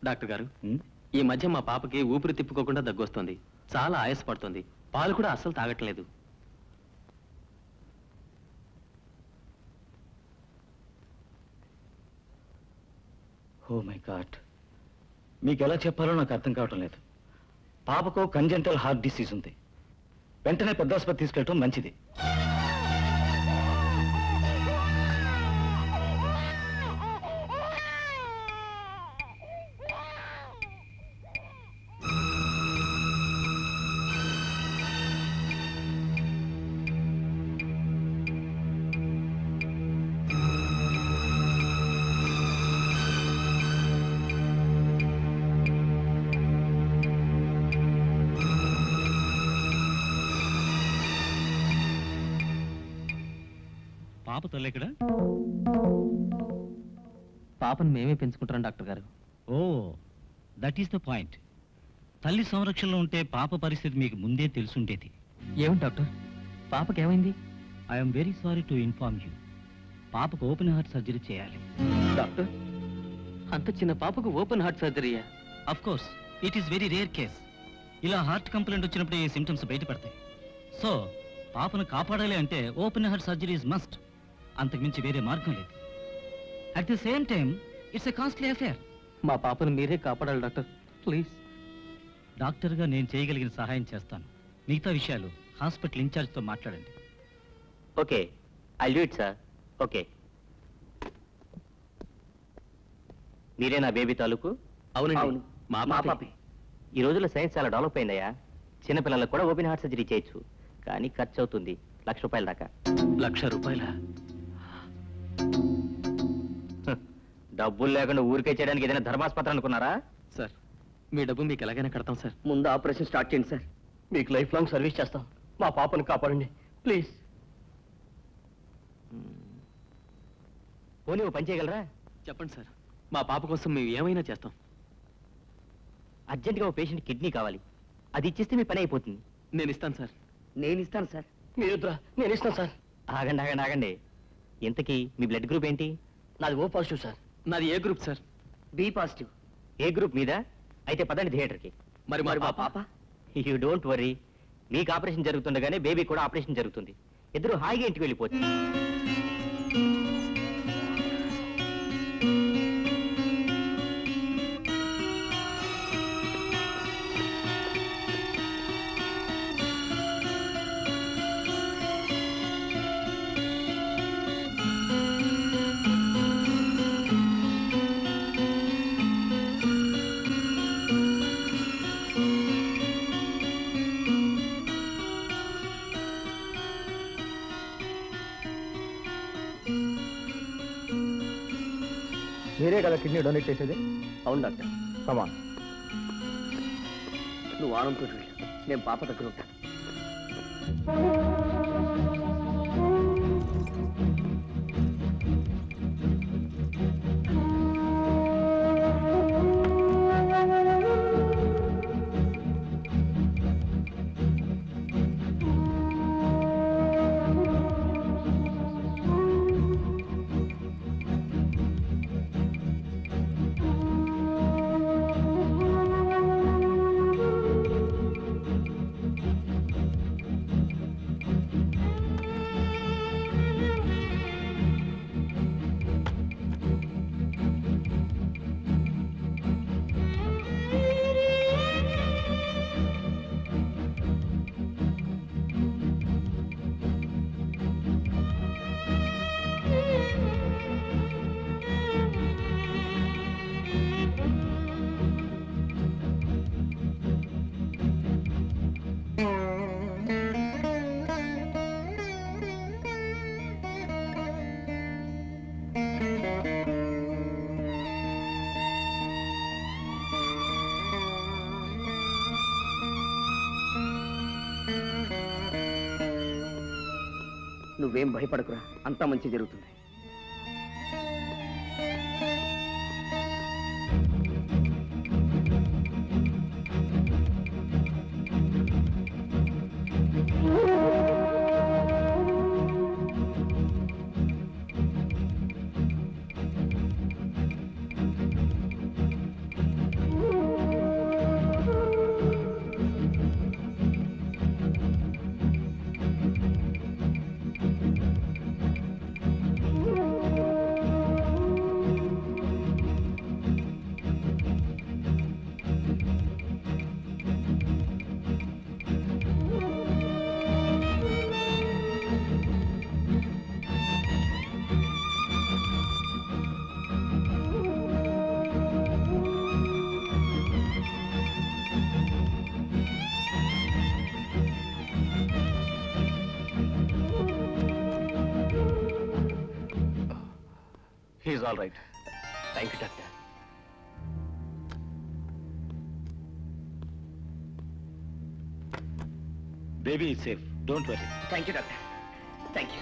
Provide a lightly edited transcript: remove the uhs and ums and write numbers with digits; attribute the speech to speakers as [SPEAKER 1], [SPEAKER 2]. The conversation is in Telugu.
[SPEAKER 1] డాక్టర్ గారు, ఈ మధ్య మా పాపకి ఊపిరి తిప్పుకోకుండా దగ్గొస్తుంది. చాలా ఆయాసపడుతుంది. పాలు కూడా అస్సలు తాగట్లేదు.
[SPEAKER 2] ఓ మై గాడ్, మీకు ఎలా చెప్పాలో నాకు అర్థం కావటం లేదు. పాపకు కంజెంటల్ హార్ట్ డిసీజ్ ఉంది. వెంటనే పెద్ద ఆసుపత్రి తీసుకెళ్ళటం మంచిది.
[SPEAKER 3] పాప తల్లి ఇక్కడ?
[SPEAKER 1] పాపను మేమే పెంచుకుంటాం డాక్టర్ గారు.
[SPEAKER 3] ఓ, దట్ ఈస్ ద పాయింట్. తల్లి సంరక్షణలో ఉంటే పాప పరిస్థితి మీకు ముందే తెలుసుండేది.
[SPEAKER 1] ఏమిటి డాక్టర్, పాపకి ఏమైంది?
[SPEAKER 3] I'm very sorry to inform you. పాపకు ఓపెన్ హార్ట్ సర్జరీ చేయాలి.
[SPEAKER 1] డాక్టర్, అంత చిన్న పాపకు ఓపెన్ హార్ట్ సర్జరీయా?
[SPEAKER 3] Of course, it is very rare case. ఇలా హార్ట్ కంప్లైంట్ వచ్చినప్పుడు ఈ సిమ్టమ్స్ బయటపడతాయి. సో పాపను కాపాడాలి అంటే open heart surgery is must. అంతకుమించి వేరే మార్గం లేదు. At the same time it's a costly affair.
[SPEAKER 1] మా పాపను మీరే కాపాడాలి డాక్టర్, ప్లీజ్.
[SPEAKER 3] డాక్టర్గా నేను చేయగలిగిన సహాయం చేస్తాను. మిగతా విషయాలు హాస్పిటల్ ఇన్ఛార్జ్తో మాట్లాడండి.
[SPEAKER 2] Okay, I do it sir. Okay. మీరే నా బేబీ తాలూకు?
[SPEAKER 1] అవునండి, మా పాపే.
[SPEAKER 2] ఈ రోజుల్లో సైన్స్ చాలా డెవలప్ అయిందయ్యా. చిన్నపిల్లలకు కూడా ఓపెన్ హార్ట్ సర్జరీ చేయొచ్చు. కానీ ఖర్చు అవుతుంది ₹1,00,000 దాకా.
[SPEAKER 1] ₹1,00,000?
[SPEAKER 2] డబ్బులు లేకుండా ఊరికే చేయడానికి ఏదైనా ధర్మాస్పత్రం అనుకున్నారా?
[SPEAKER 1] సార్, మీ డబ్బు మీకు ఎలాగైనా కడతాం సార్.
[SPEAKER 2] ముందు ఆపరేషన్ స్టార్ట్ చేయండి సార్. మీకు లైఫ్ లాంగ్ సర్వీస్ చేస్తాం. మా పాపను కాపాడండి ప్లీజ్. పోనీ ఓ పని చేయగలరా?
[SPEAKER 1] చెప్పండి సార్, మా పాప కోసం మేము ఏమైనా చేస్తాం.
[SPEAKER 2] అర్జెంటుగా ఓ పేషెంట్ కిడ్నీ కావాలి. అది ఇచ్చేస్తే మీ పని అయిపోతుంది.
[SPEAKER 1] నేను ఇస్తాను సార్.
[SPEAKER 2] నేను ఇస్తాను సార్. మీరు నేను ఇస్తాను సార్. ఆగండి ఆగండి ఆగండి. ఇంతకీ మీ బ్లడ్ గ్రూప్ ఏంటి? నాది O పాజిటివ్ సార్.
[SPEAKER 1] నాది ఏ గ్రూప్ సార్?
[SPEAKER 2] B positive. ఏ గ్రూప్ మీద? అయితే పదండి థియేటర్కి.
[SPEAKER 1] మరి మా పాప?
[SPEAKER 2] You don't worry. మీకు ఆపరేషన్ జరుగుతుండగానే బేబీ కూడా ఆపరేషన్ జరుగుతుంది. ఇద్దరు హాయిగా ఇంటికి వెళ్ళిపోతుంది.
[SPEAKER 4] మీరే కదా కిడ్నీ డొనేట్ చేసేది?
[SPEAKER 2] అవును డాక్టర్.
[SPEAKER 4] కమాన్.
[SPEAKER 2] నువ్వు ఆనంతో వెళ్ళు, నేను పాప దగ్గర ఉంటాను. నువ్వేం భయపడకురా, అంతా మంచి జరుగుతుంది. All right.
[SPEAKER 1] Thank you doctor.
[SPEAKER 2] Baby is safe, don't worry.
[SPEAKER 1] Thank you doctor. Thank you.